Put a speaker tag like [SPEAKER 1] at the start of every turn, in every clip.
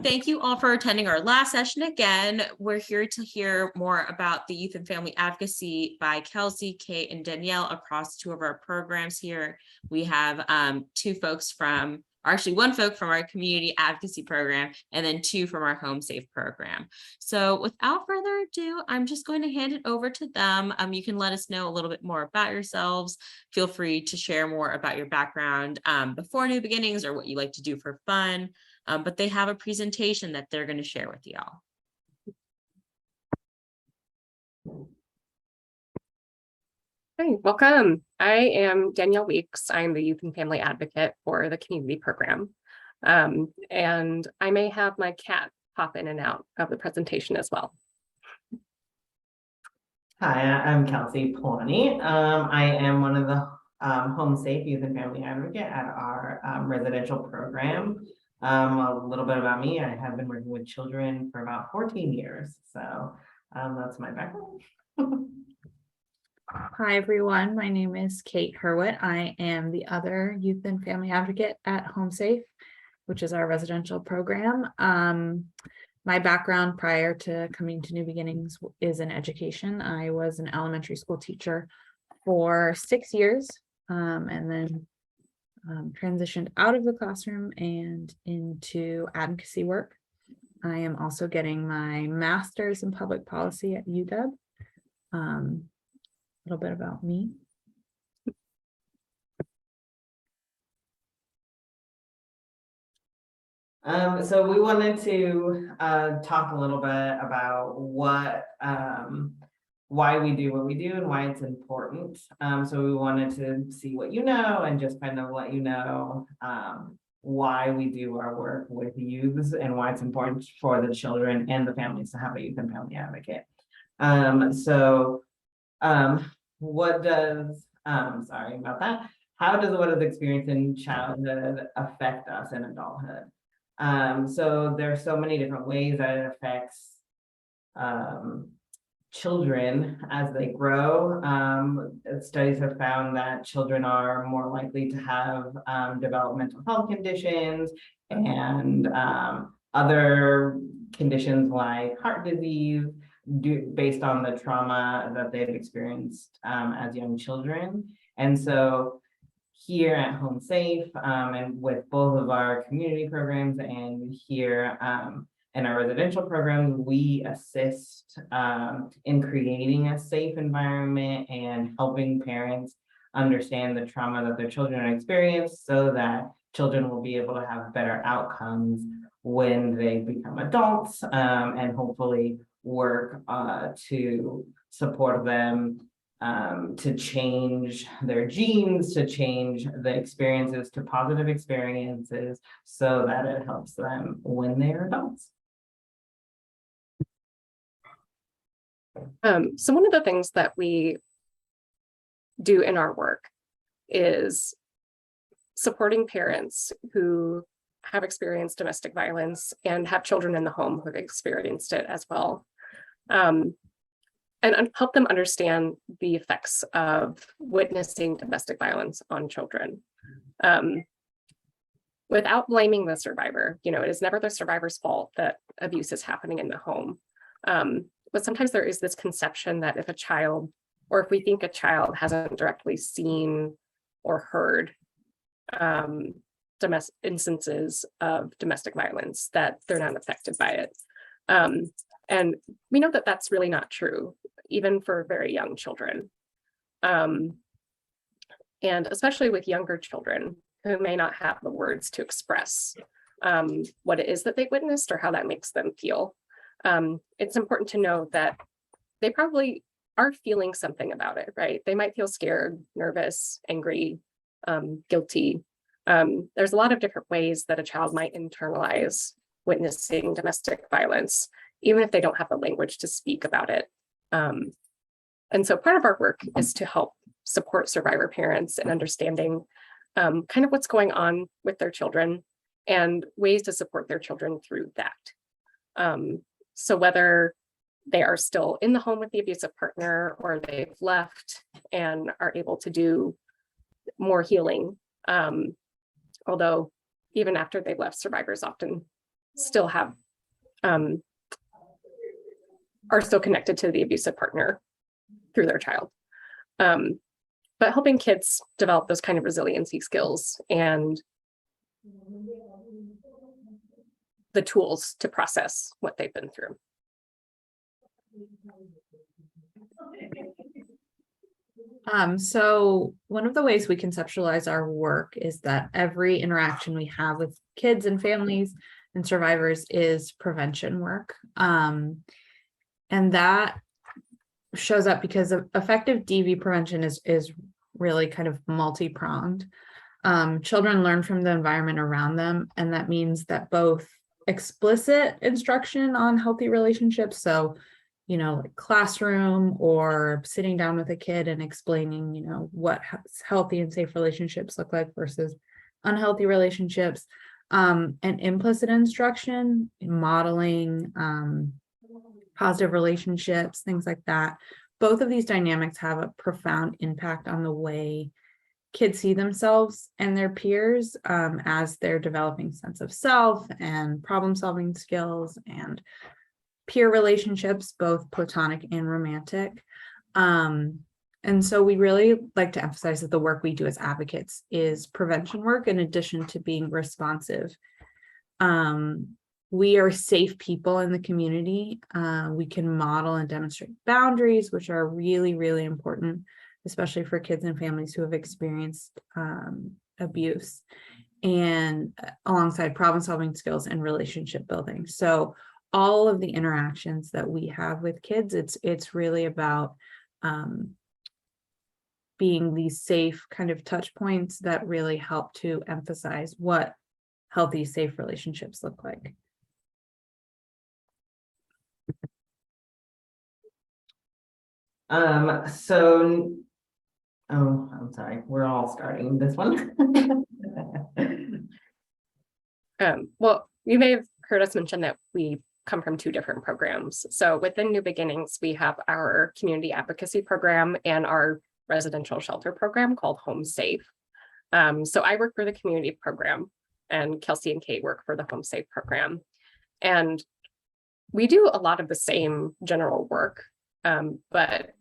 [SPEAKER 1] Thank you all for attending our last session again. We're here to hear more about the Youth and Family Advocacy by Kelsey, Cate, and Danielle across two of our programs here. We have one folk from our Community Advocacy program, and then two from our Home Safe program. So without further ado, I'm just going to hand it over to them. You can let us know a little bit more about yourselves. Feel free to share more about your background before New Beginnings or what you like to do for fun. But they have a presentation that they're going to share with y'all.
[SPEAKER 2] Hi, welcome. I am Danielle Weeks. I'm the Youth and Family Advocate for the Community Program. And I may have my cat pop in and out of the presentation as well.
[SPEAKER 3] Hi, I'm Kelsey. I am one of the Home Safe Youth and Family Advocate at our residential program. A little bit about me, I have been working with children for about 14 years. So that's my background.
[SPEAKER 4] Hi, everyone. My name is Cate Hurwitz. I am the other Youth and Family Advocate at Home Safe, which is our residential program. My background prior to coming to New Beginnings is in education. I was an elementary school teacher for 6 years and then transitioned out of the classroom and into advocacy work. I am also getting my master's in public policy at UW. A little bit about me.
[SPEAKER 3] So we wanted to talk a little bit about why we do what we do and why it's important. So we wanted to see what you know and just kind of let you know why we do our work with youths and why it's important for the children and the families to have a youth and family advocate. Sorry about that. How does what is experienced in childhood affect us in adulthood? So there's so many different ways that it affects children as they grow. Studies have found that children are more likely to have developmental health conditions and other conditions like heart disease based on the trauma that they've experienced as young children. And so here at Home Safe and with both of our community programs and here in our residential program, we assist in creating a safe environment and helping parents understand the trauma that their children experience so that children will be able to have better outcomes when they become adults and hopefully work to support them to change their genes, to change the experiences to positive experiences so that it helps them when they're adults.
[SPEAKER 2] So one of the things that we do in our work is supporting parents who have experienced domestic violence and have children in the home who have experienced it as well. And help them understand the effects of witnessing domestic violence on children. Without blaming the survivor, it is never the survivor's fault that abuse is happening in the home. But sometimes there is this conception that if a child, or if we think a child hasn't directly seen or heard instances of domestic violence, that they're not affected by it. And we know that that's really not true, even for very young children. And especially with younger children who may not have the words to express what it is that they witnessed or how that makes them feel. It's important to know that they probably are feeling something about it, right? They might feel scared, nervous, angry, guilty. There's a lot of different ways that a child might internalize witnessing domestic violence, even if they don't have the language to speak about it. And so part of our work is to help support survivor parents in understanding kind of what's going on with their children and ways to support their children through that. So whether they are still in the home with the abusive partner or they've left and are able to do more healing, although even after they've left, survivors often still have are still connected to the abusive partner through their child. But helping kids develop those kind of resiliency skills and the tools to process what they've been through.
[SPEAKER 4] So one of the ways we conceptualize our work is that every interaction we have with kids and families and survivors is prevention work. And that shows up because of effective DV prevention is really kind of multi-pronged. Children learn from the environment around them, and that means that both explicit instruction on healthy relationships, so like classroom or sitting down with a kid and explaining, what healthy and safe relationships look like versus unhealthy relationships, and implicit instruction, modeling, positive relationships, things like that. Both of these dynamics have a profound impact on the way kids see themselves and their peers as they're developing sense of self and problem-solving skills and peer relationships, both platonic and romantic. And so we really like to emphasize that the work we do as advocates is prevention work in addition to being responsive. We are safe people in the community. We can model and demonstrate boundaries, which are really, really important, especially for kids and families who have experienced abuse, and alongside problem-solving skills and relationship building. So all of the interactions that we have with kids, it's really about being these safe kind of touch points that really help to emphasize what healthy, safe relationships look like.
[SPEAKER 3] I'm sorry, we're all starting this one.
[SPEAKER 2] Well, you may have heard us mention that we come from two different programs. So within New Beginnings, we have our community advocacy program and our residential shelter program called Home Safe. So I work for the community program, and Kelsey and Cate work for the Home Safe program. And we do a lot of the same general work, but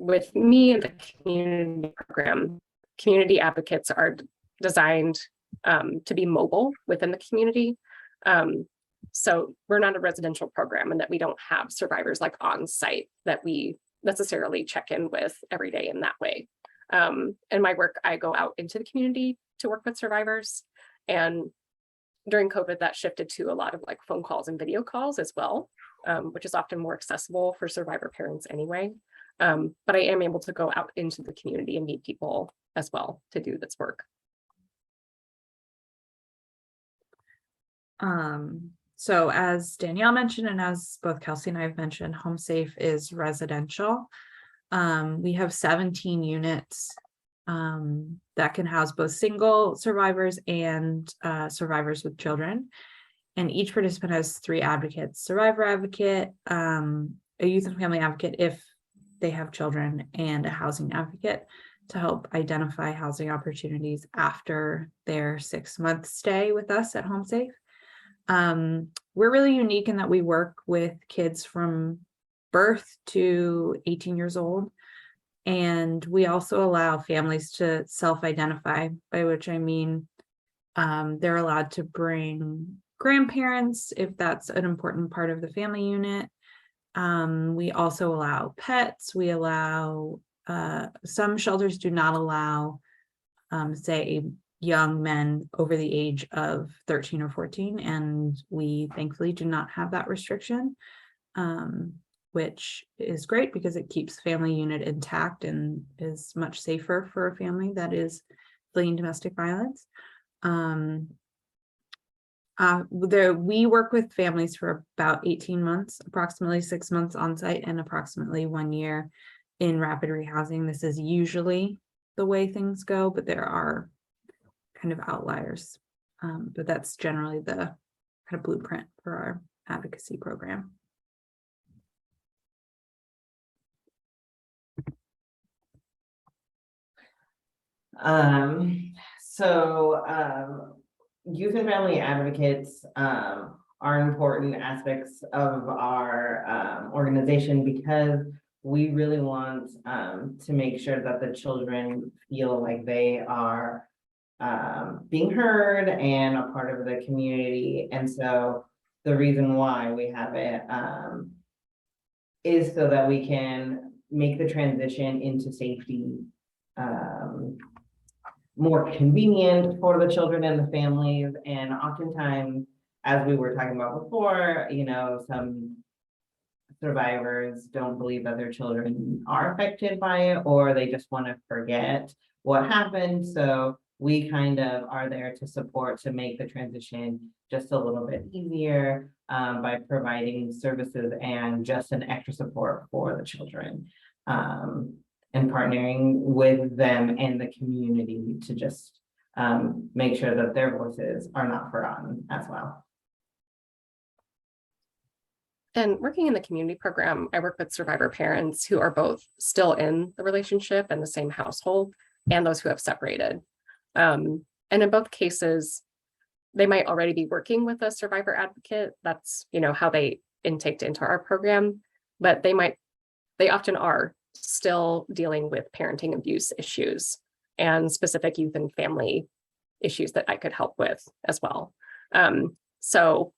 [SPEAKER 2] with me and the community program, community advocates are designed to be mobile within the community. So we're not a residential program, and that we don't have survivors like on site that we necessarily check in with every day in that way. In my work, I go out into the community to work with survivors. And during COVID, that shifted to a lot of like phone calls and video calls as well, which is often more accessible for survivor parents anyway. But I am able to go out into the community and meet people as well to do this work.
[SPEAKER 4] So as Danielle mentioned, and as both Kelsey and I have mentioned, Home Safe is residential. We have 17 units that can house both single survivors and survivors with children. And each participant has 3 advocates: survivor advocate, a youth and family advocate if they have children, and a housing advocate to help identify housing opportunities after their 6-month stay with us at Home Safe. We're really unique in that we work with kids from birth to 18 years old. And we also allow families to self-identify, by which I mean they're allowed to bring grandparents if that's an important part of the family unit. We also allow pets. We allow, some shelters do not allow, say, young men over the age of 13 or 14, and we thankfully do not have that restriction, which is great because it keeps family unit intact and is much safer for a family that is fleeing domestic violence. We work with families for about 18 months, approximately 6 months on site and approximately 1 year in rapid rehousing. This is usually the way things go, but there are kind of outliers. But that's generally the kind of blueprint for our advocacy program.
[SPEAKER 3] youth and family advocates are important aspects of our organization because we really want to make sure that the children feel like they are being heard and a part of the community. And so the reason why we have it is so that we can make the transition into safety more convenient for the children and the families. And oftentimes, as we were talking about before, you know, some survivors don't believe that their children are affected by it, or they just want to forget what happened. So we kind of are there to support, to make the transition just a little bit easier by providing services and just an extra support for the children. And partnering with them and the community to just make sure that their voices are not forgotten as well.
[SPEAKER 2] And working in the community program, I work with survivor parents who are both still in the relationship and the same household, and those who have separated. And in both cases, they might already be working with a survivor advocate. That's, you know, how they intaked into our program, but they often are still dealing with parenting abuse issues and specific youth and family issues that I could help with as well. So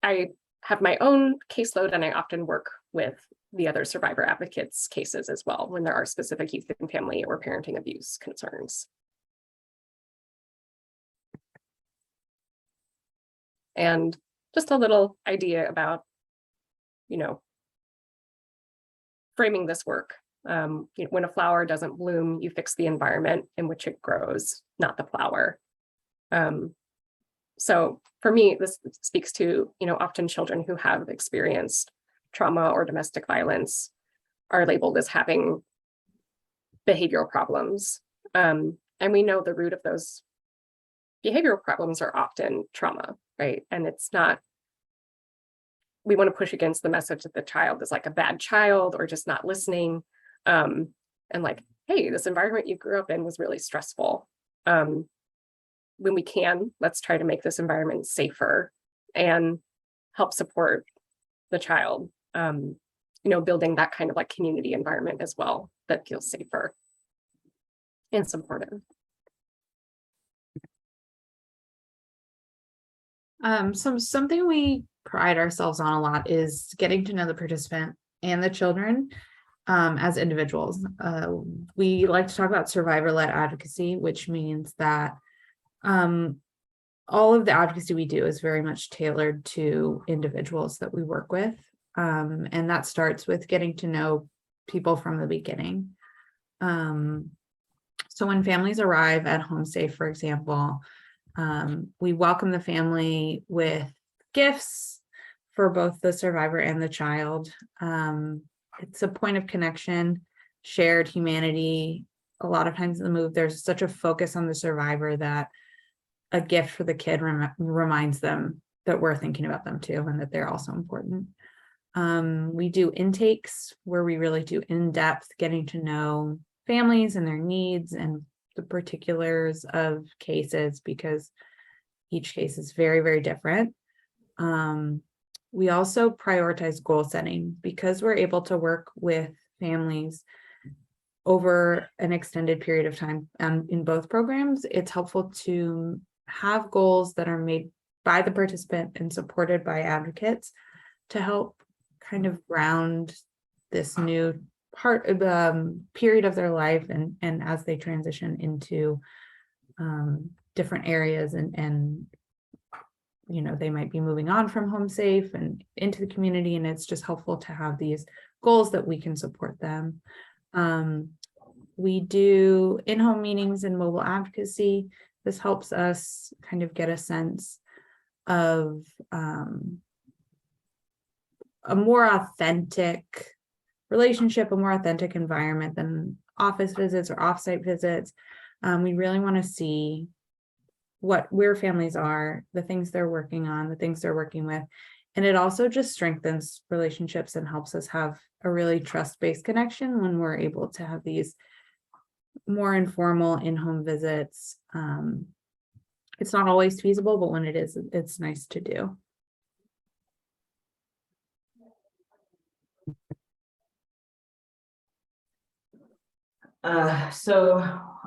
[SPEAKER 2] I have my own caseload, and I often work with the other survivor advocates' cases as well when there are specific youth and family or parenting abuse concerns. And just a little idea about, you know, framing this work. When a flower doesn't bloom, you fix the environment in which it grows, not the flower. So for me, this speaks to, you know, often children who have experienced trauma or domestic violence are labeled as having behavioral problems. And we know the root of those behavioral problems are often trauma, right? And it's not, we want to push against the message that the child is like a bad child or just not listening. And like, hey, this environment you grew up in was really stressful. When we can, let's try to make this environment safer and help support the child, you know, building that kind of like community environment as well that feels safer and supportive.
[SPEAKER 4] Something we pride ourselves on a lot is getting to know the participant and the children as individuals. We like to talk about survivor-led advocacy, which means that all of the advocacy we do is very much tailored to individuals that we work with. And that starts with getting to know people from the beginning. So when families arrive at Home Safe, for example, we welcome the family with gifts for both the survivor and the child. It's a point of connection, shared humanity. A lot of times in the move, there's such a focus on the survivor that a gift for the kid reminds them that we're thinking about them too, and that they're also important. We do intakes where we really do in-depth getting to know families and their needs and the particulars of cases, because each case is very, very different. We also prioritize goal setting because we're able to work with families over an extended period of time. In both programs, it's helpful to have goals that are made by the participant and supported by advocates to help kind of ground this new part of the period of their life and as they transition into different areas and you know, they might be moving on from Home Safe and into the community, and it's just helpful to have these goals that we can support them. We do in-home meetings and mobile advocacy. This helps us kind of get a sense of a more authentic relationship, a more authentic environment than office visits or offsite visits. We really want to see where families are, the things they're working on, the things they're working with. And it also just strengthens relationships and helps us have a really trust-based connection when we're able to have these more informal in-home visits It's not always feasible, but when it is, it's nice to do.
[SPEAKER 3] So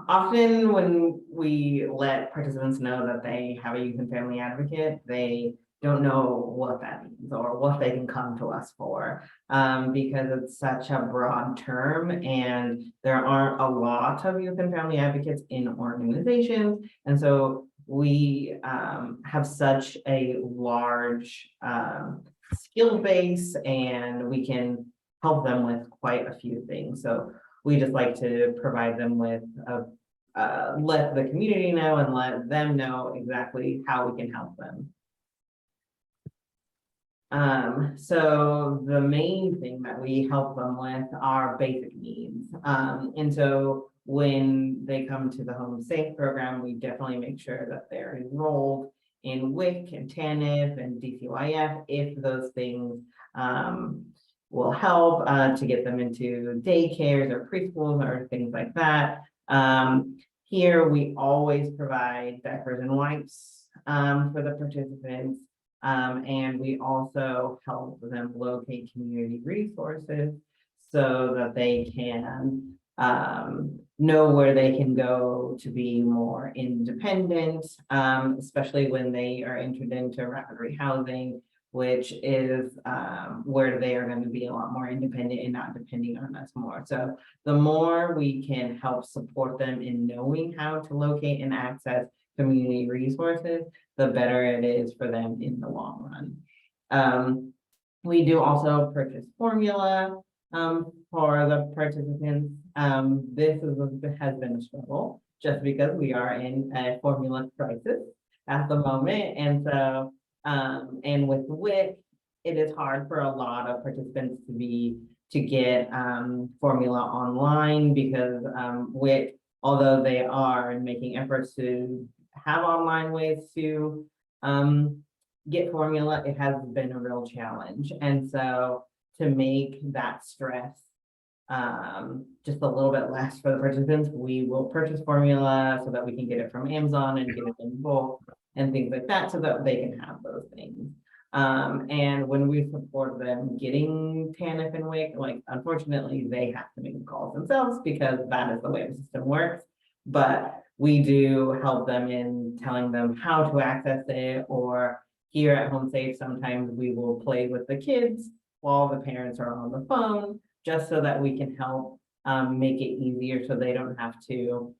[SPEAKER 3] often when we let participants know that they have a youth and family advocate, they don't know what that means or what they can come to us for, because it's such a broad term and there aren't a lot of youth and family advocates in organizations. And so we have such a large skill base and we can help them with quite a few things. So we just like to provide them with let the community know and let them know exactly how we can help them. So the main thing that we help them with are basic needs. And so when they come to the Home Safe program, we definitely make sure that they're enrolled in WIC and TANF and DCYF if those things will help to get them into daycares or preschools or things like that. Here we always provide diapers and wipes for the participants. And we also help them locate community resources so that they can know where they can go to be more independent, especially when they are entered into rapid rehousing, which is where they are going to be a lot more independent and not depending on us more. So the more we can help support them in knowing how to locate and access community resources, the better it is for them in the long run. We do also purchase formula for the participants. This has been a struggle just because we are in a formula crisis at the moment. And so, and with WIC, it is hard for a lot of participants to get formula online because WIC, although they are making efforts to have online ways to get formula, it has been a real challenge. And so to make that stress just a little bit less for the participants, we will purchase formula so that we can get it from Amazon and get it in bulk and things like that so that they can have those things. And when we support them getting TANF and WIC, like unfortunately they have to make the calls themselves because that is the way the system works. But we do help them in telling them how to access it, or here at Home Safe, sometimes we will play with the kids while the parents are on the phone, just so that we can help make it easier so they don't have to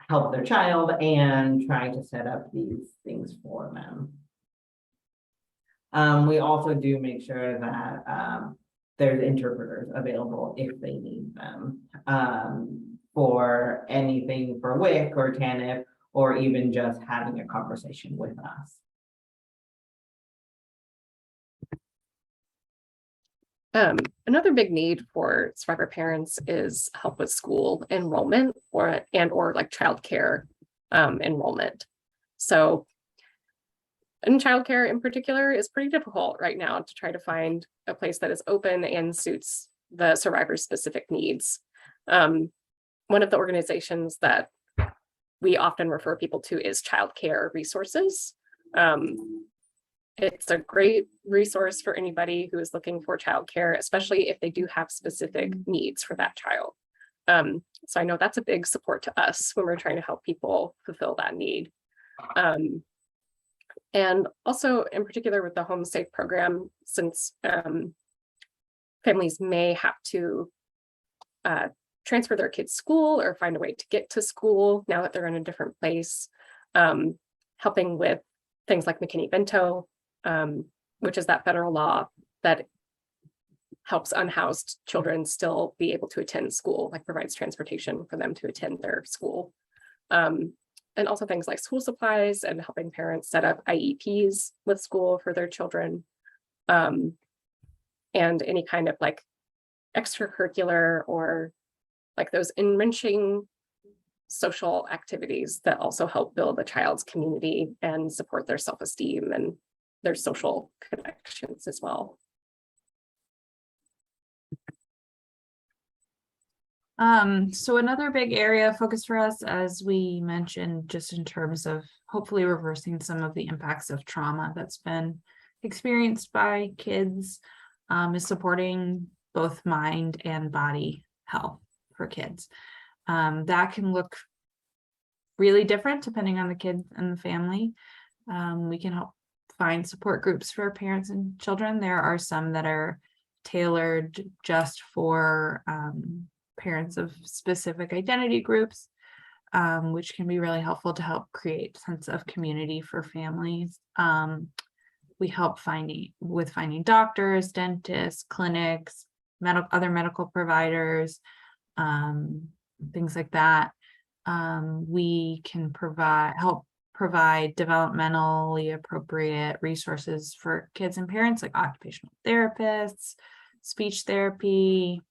[SPEAKER 3] help their child and try to set up these things for them. We also do make sure that there's interpreters available if they need them for anything for WIC or TANF, or even just having a conversation with us.
[SPEAKER 2] Another big need for survivor parents is help with school enrollment or like childcare enrollment. So in childcare in particular is pretty difficult right now to try to find a place that is open and suits the survivor's specific needs. One of the organizations that we often refer people to is childcare resources. It's a great resource for anybody who is looking for childcare, especially if they do have specific needs for that child. So I know that's a big support to us when we're trying to help people fulfill that need. And also in particular with the Home Safe program, since families may have to transfer their kids' school or find a way to get to school now that they're in a different place, helping with things like McKinney-Vento, which is that federal law that helps unhoused children still be able to attend school, like provides transportation for them to attend their school. And also things like school supplies and helping parents set up IEPs with school for their children. And any kind of like extracurricular or like those enriching social activities that also help build a child's community and support their self-esteem and their social connections as well.
[SPEAKER 4] So another big area of focus for us, as we mentioned, just in terms of hopefully reversing some of the impacts of trauma that's been experienced by kids, is supporting both mind and body health for kids. That can look really different depending on the kid and the family. We can help find support groups for parents and children. There are some that are tailored just for parents of specific identity groups, which can be really helpful to help create sense of community for families. We help finding doctors, dentists, clinics, other medical providers, things like that. We can help provide developmentally appropriate resources for kids and parents, like occupational therapists, speech therapy,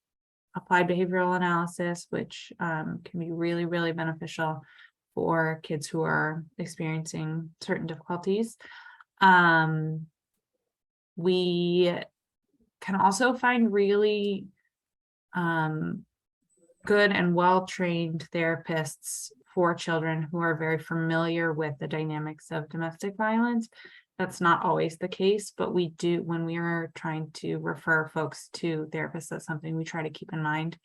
[SPEAKER 4] applied behavioral analysis, which can be really, really beneficial for kids who are experiencing certain difficulties. We can also find really good and well-trained therapists for children who are very familiar with the dynamics of domestic violence. That's not always the case, but we do, when we are trying to refer folks to therapists, that's something we try to keep in mind.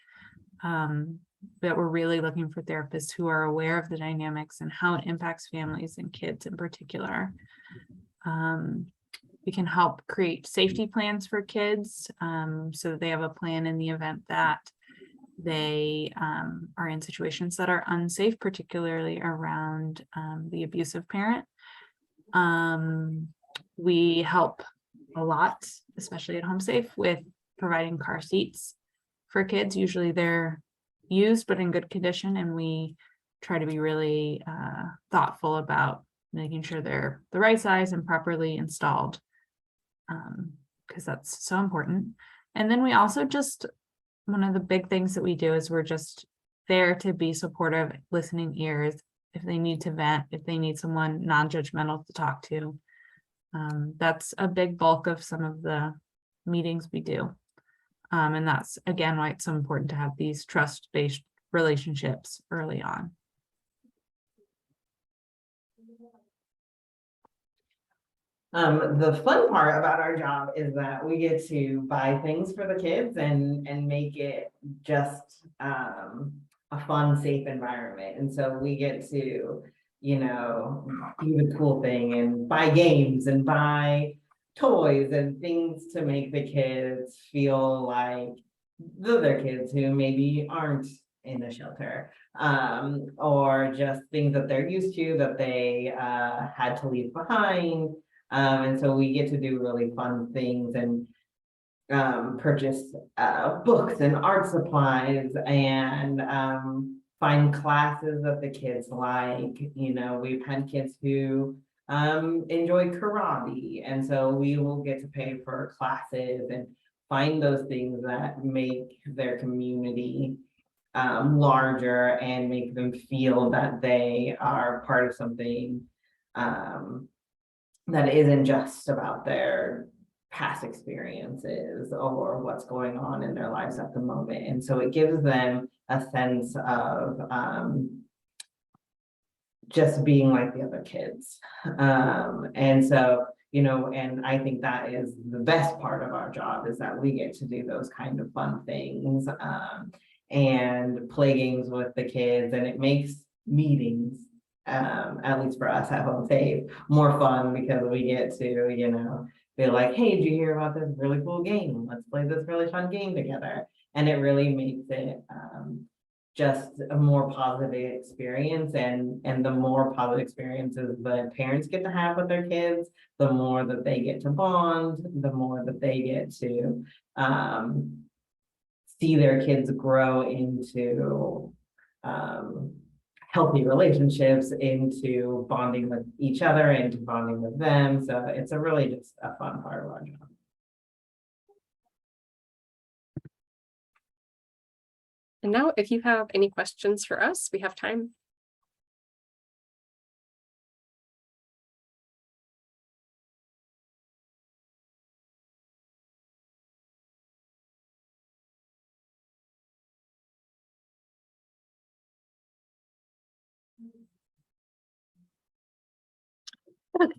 [SPEAKER 4] That we're really looking for therapists who are aware of the dynamics and how it impacts families and kids in particular. We can help create safety plans for kids, so that they have a plan in the event that they are in situations that are unsafe, particularly around the abusive parent. We help a lot, especially at Home Safe, with providing car seats for kids. Usually they're used but in good condition, and we try to be really thoughtful about making sure they're the right size and properly installed, because that's so important. And then we also just, one of the big things that we do is we're just there to be supportive, listening ears, if they need to vent, if they need someone non-judgmental to talk to. That's a big bulk of some of the meetings we do. And that's, again, why it's so important to have these trust-based relationships early on.
[SPEAKER 3] The fun part about our job is that we get to buy things for the kids and make it just a fun, safe environment. And so we get to, you know, do the cool thing and buy games and buy toys and things to make the kids feel like the other kids who maybe aren't in a shelter, or just things that they're used to that they had to leave behind. And so we get to do really fun things and purchase books and art supplies and find classes that the kids like. You know, we've had kids who enjoy karate, and so we will get to pay for classes and find those things that make their community larger and make them feel that they are part of something that isn't just about their past experiences or what's going on in their lives at the moment. And so it gives them a sense of just being like the other kids. And so, you know, and I think that is the best part of our job, is that we get to do those kind of fun things and play games with the kids, and it makes meetings, at least for us at Home Safe, more fun, because we get to, you know, be like, hey, did you hear about this really cool game? Let's play this really fun game together. And it really makes it just a more positive experience, and the more positive experiences the parents get to have with their kids, the more that they get to bond, the more that they get to see their kids grow into healthy relationships, into bonding with each other, into bonding with them. So it's a really just a fun part of our job.
[SPEAKER 2] And now, if you have any questions for us, we have time.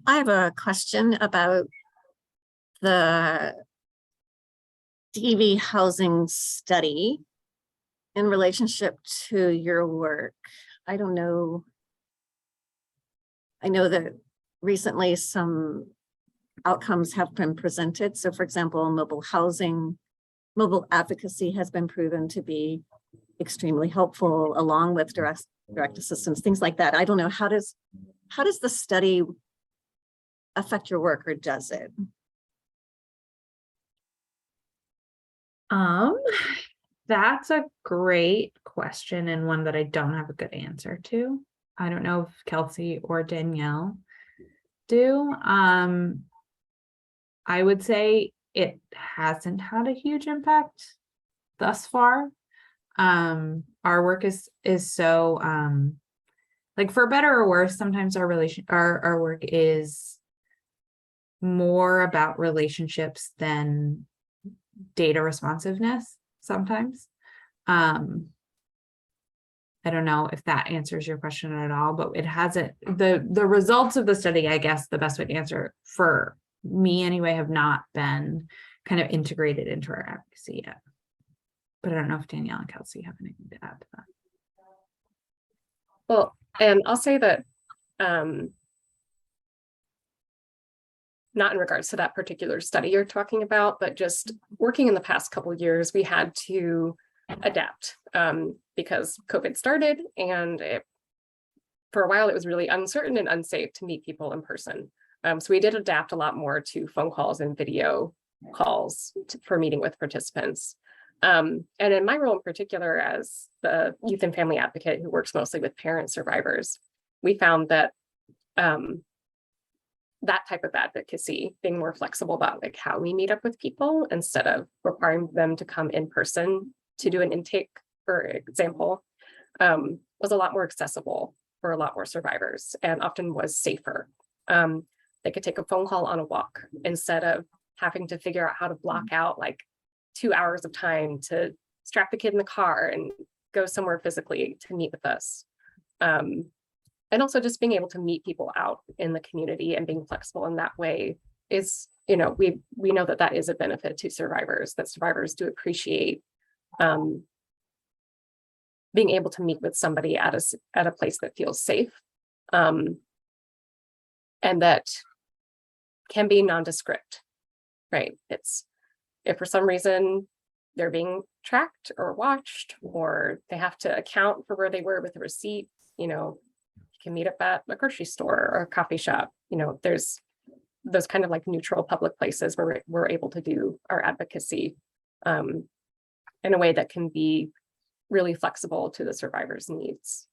[SPEAKER 5] I have a question about the DV housing study in relationship to your work. I don't know. I know that recently some outcomes have been presented. So for example, mobile advocacy has been proven to be extremely helpful along with direct assistance, things like that. I don't know, how does the study affect your work, or does it?
[SPEAKER 4] That's a great question, and one that I don't have a good answer to. I don't know if Kelsey or Danielle do. I would say it hasn't had a huge impact thus far. Our work is so like, for better or worse, sometimes our work is more about relationships than data responsiveness sometimes. I don't know if that answers your question at all, but it hasn't, the results of the study, I guess the best way to answer for me anyway, have not been kind of integrated into our advocacy yet. But I don't know if Danielle and Kelsey have anything to add to that.
[SPEAKER 2] Well, and I'll say that not in regards to that particular study you're talking about, but just working in the past couple of years, we had to adapt because COVID started, and for a while it was really uncertain and unsafe to meet people in person. So we did adapt a lot more to phone calls and video calls for meeting with participants. And in my role in particular, as the youth and family advocate who works mostly with parent survivors, we found that that type of advocacy, being more flexible about like how we meet up with people instead of requiring them to come in person to do an intake, for example, was a lot more accessible for a lot more survivors, and often was safer. They could take a phone call on a walk instead of having to figure out how to block out like 2 hours of time to strap the kid in the car and go somewhere physically to meet with us. And also just being able to meet people out in the community and being flexible in that way is, you know, we know that that is a benefit to survivors, that survivors do appreciate being able to meet with somebody at a place that feels safe, and that can be nondescript, right? It's, if for some reason they're being tracked or watched, or they have to account for where they were with a receipt, you know, you can meet up at a grocery store or a coffee shop. You know, there's those kind of like neutral public places where we're able to do our advocacy in a way that can be really flexible to the survivor's needs.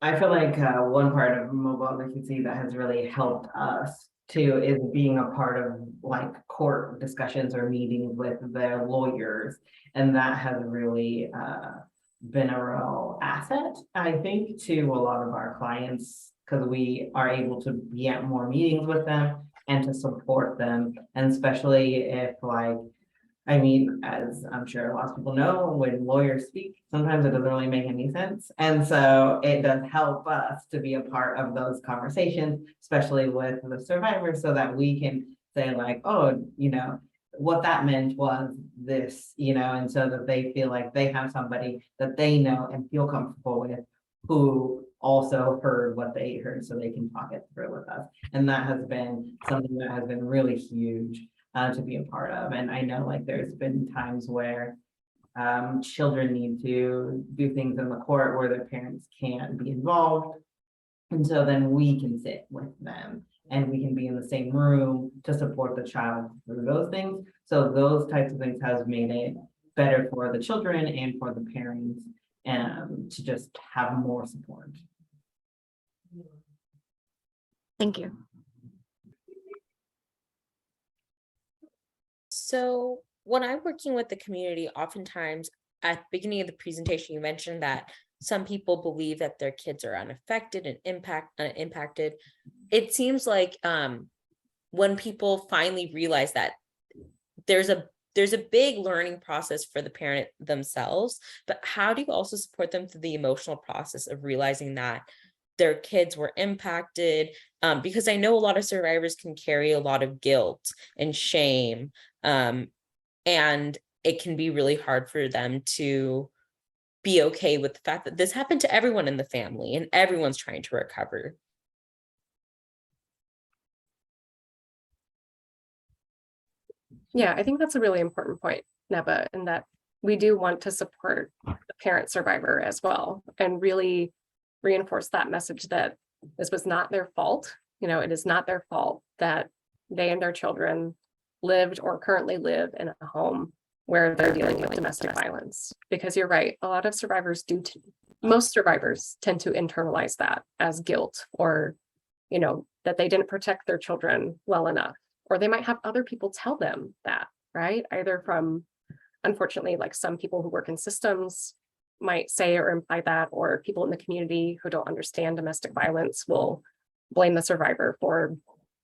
[SPEAKER 3] I feel like one part of mobile advocacy that has really helped us too is being a part of like court discussions or meetings with the lawyers, and that has really been a real asset, I think, to a lot of our clients, because we are able to be at more meetings with them and to support them, and especially if like, I mean, as I'm sure a lot of people know, when lawyers speak, sometimes it doesn't really make any sense. And so it does help us to be a part of those conversations, especially with the survivors, so that we can say like, oh, you know, what that meant was this, you know, and so that they feel like they have somebody that they know and feel comfortable with, who also heard what they heard, so they can talk it through with us. And that has been something that has been really huge to be a part of. And I know like there's been times where children need to do things in the court where their parents can't be involved. And so then we can sit with them and we can be in the same room to support the child through those things. So those types of things has made it better for the children and for the parents to just have more support.
[SPEAKER 5] Thank you.
[SPEAKER 1] So when I'm working with the community, oftentimes at the beginning of the presentation, you mentioned that some people believe that their kids are unaffected and unimpacted. It seems like when people finally realize that there's a big learning process for the parent themselves, but how do you also support them through the emotional process of realizing that their kids were impacted, because I know a lot of survivors can carry a lot of guilt and shame, and it can be really hard for them to be okay with the fact that this happened to everyone in the family and everyone's trying to recover.
[SPEAKER 2] Yeah, I think that's a really important point, Neba, in that we do want to support the parent survivor as well, and really reinforce that message that this was not their fault. You know, it is not their fault that they and their children lived or currently live in a home where they're dealing with domestic violence. Because you're right, a lot of survivors most survivors tend to internalize that as guilt, or, you know, that they didn't protect their children well enough. Or they might have other people tell them that, right? Either from, unfortunately, like some people who work in systems might say or imply that, or people in the community who don't understand domestic violence will blame the survivor for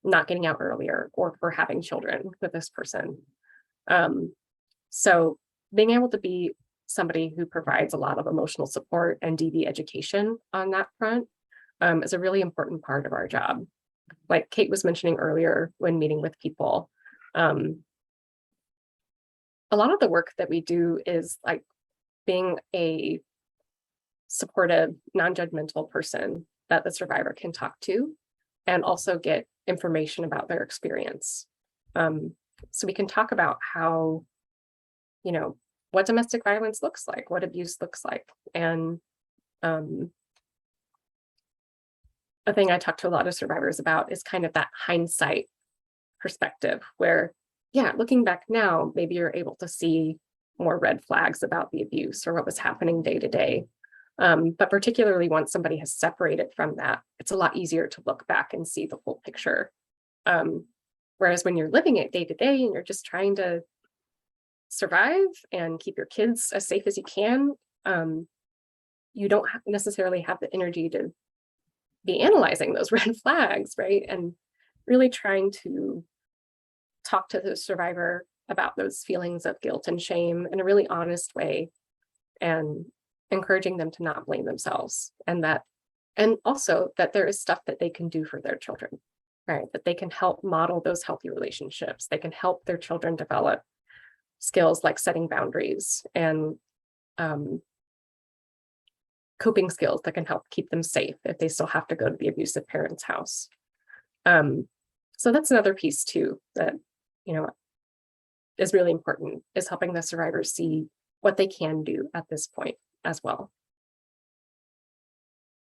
[SPEAKER 2] not getting out earlier or for having children with this person. So being able to be somebody who provides a lot of emotional support and DV education on that front is a really important part of our job. Like Cate was mentioning earlier when meeting with people, a lot of the work that we do is like being a supportive, non-judgmental person that the survivor can talk to and also get information about their experience. So we can talk about how, you know, what domestic violence looks like, what abuse looks like. And a thing I talk to a lot of survivors about is kind of that hindsight perspective where, yeah, looking back now, maybe you're able to see more red flags about the abuse or what was happening day to day. But particularly once somebody has separated from that, it's a lot easier to look back and see the full picture. Whereas when you're living it day to day and you're just trying to survive and keep your kids as safe as you can, you don't necessarily have the energy to be analyzing those red flags, right? And really trying to talk to the survivor about those feelings of guilt and shame in a really honest way, and encouraging them to not blame themselves, and also that there is stuff that they can do for their children, right? That they can help model those healthy relationships. They can help their children develop skills like setting boundaries and coping skills that can help keep them safe if they still have to go to the abusive parent's house. So that's another piece too that, you know, is really important, is helping the survivors see what they can do at this point as well.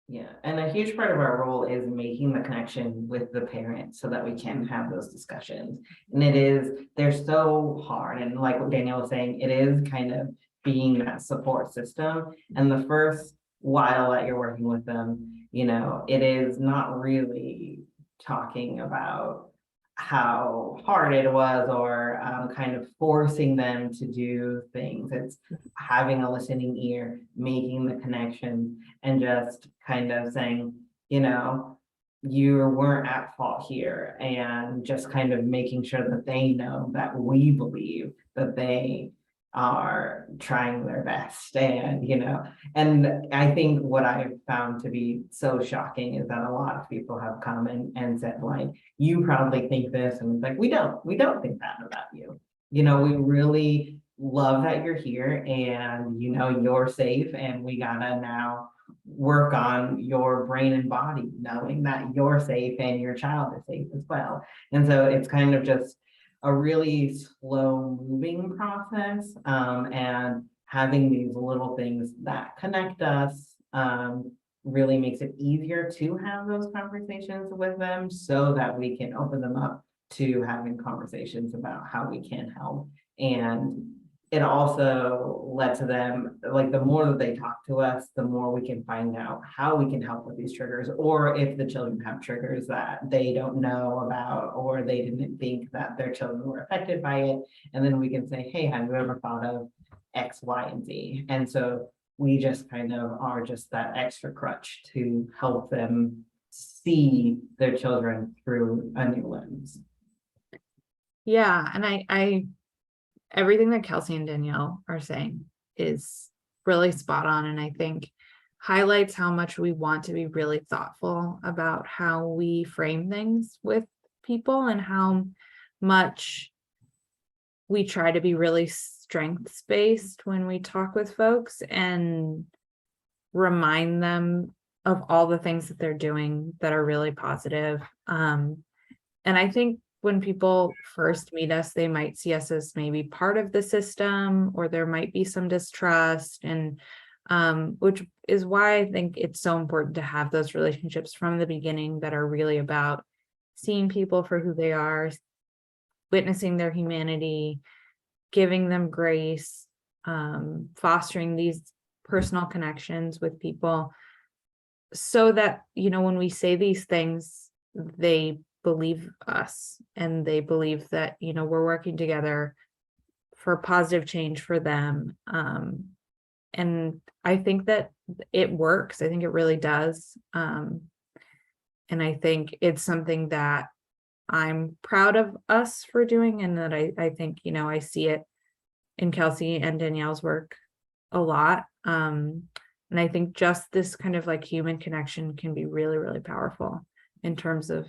[SPEAKER 3] Yeah, and a huge part of our role is making the connection with the parents so that we can have those discussions. And they're so hard. And like what Danielle was saying, it is kind of being that support system. And the first while that you're working with them, you know, it is not really talking about how hard it was or kind of forcing them to do things. It's having a listening ear, making the connection, and just kind of saying, you know, you weren't at fault here, and just kind of making sure that they know that we believe that they are trying their best. And you know, and I think what I've found to be so shocking is that a lot of people have come and said, like, you probably think this, and it's like, we don't think that about you. You know, we really love that you're here, and you know, you're safe, and we gotta now work on your brain and body, knowing that you're safe and your child is safe as well. And so it's kind of just a really slow moving process, and having these little things that connect us really makes it easier to have those conversations with them, so that we can open them up to having conversations about how we can help. And it also lets them, like, the more that they talk to us, the more we can find out how we can help with these triggers, or if the children have triggers that they don't know about, or they didn't think that their children were affected by it. And then we can say, hey, have you ever thought of X, Y, and Z? And so we just kind of are just that extra crutch to help them see their children through a new lens.
[SPEAKER 4] Yeah, and I everything that Kelsey and Danielle are saying is really spot on. And I think highlights how much we want to be really thoughtful about how we frame things with people and how much we try to be really strengths-based when we talk with folks and remind them of all the things that they're doing that are really positive. And I think when people first meet us, they might see us as maybe part of the system, or there might be some distrust, and which is why I think it's so important to have those relationships from the beginning that are really about seeing people for who they are, witnessing their humanity, giving them grace, fostering these personal connections with people, so that, you know, when we say these things, they believe us and they believe that, you know, we're working together for positive change for them. And I think that it works. I think it really does. And I think it's something that I'm proud of us for doing, and that I think, you know, I see it in Kelsey and Danielle's work a lot. And I think just this kind of like human connection can be really, really powerful in terms of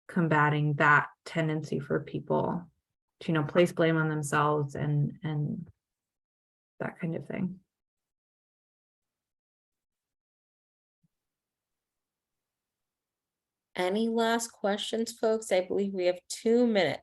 [SPEAKER 4] combating that tendency for people to, you know, place blame on themselves and that kind of thing.
[SPEAKER 1] Any last questions, folks? I believe we have 2 minutes.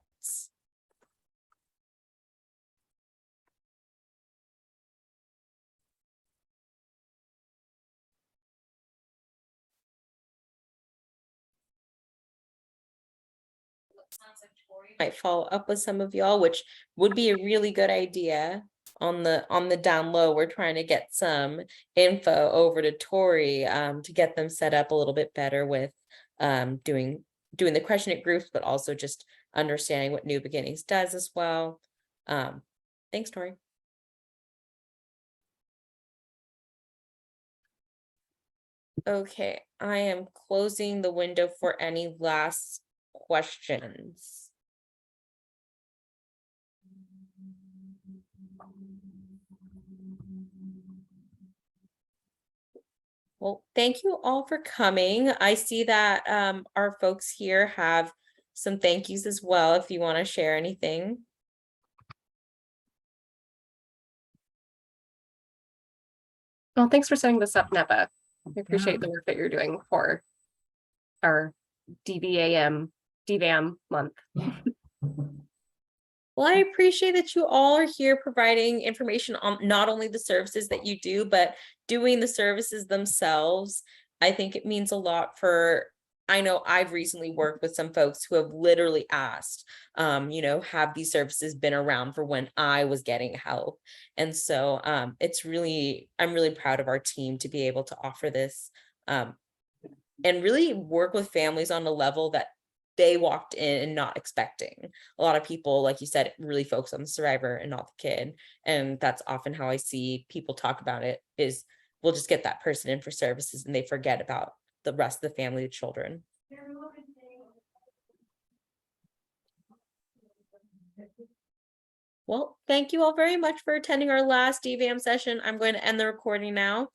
[SPEAKER 1] Sounds like Tori might follow up with some of y'all, which would be a really good idea. On the down low, we're trying to get some info over to Tori to get them set up a little bit better with doing the question it groups, but also just understanding what New Beginnings does as well. Thanks, Tori. Okay, I am closing the window for any last questions. Well, thank you all for coming. I see that our folks here have some thank yous as well, if you want to share anything.
[SPEAKER 2] Well, thanks for setting this up, Neva. I appreciate the work that you're doing for our DVAM month.
[SPEAKER 1] Well, I appreciate that you all are here providing information on not only the services that you do, but doing the services themselves. I think it means a lot for, I know I've recently worked with some folks who have literally asked, you know, have these services been around for when I was getting help? And so it's really, I'm really proud of our team to be able to offer this and really work with families on a level that they walked in and not expecting. A lot of people, like you said, really focus on the survivor and not the kid. And that's often how I see people talk about it, is we'll just get that person in for services and they forget about the rest of the family, the children. Well, thank you all very much for attending our last DVAM session. I'm going to end the recording now.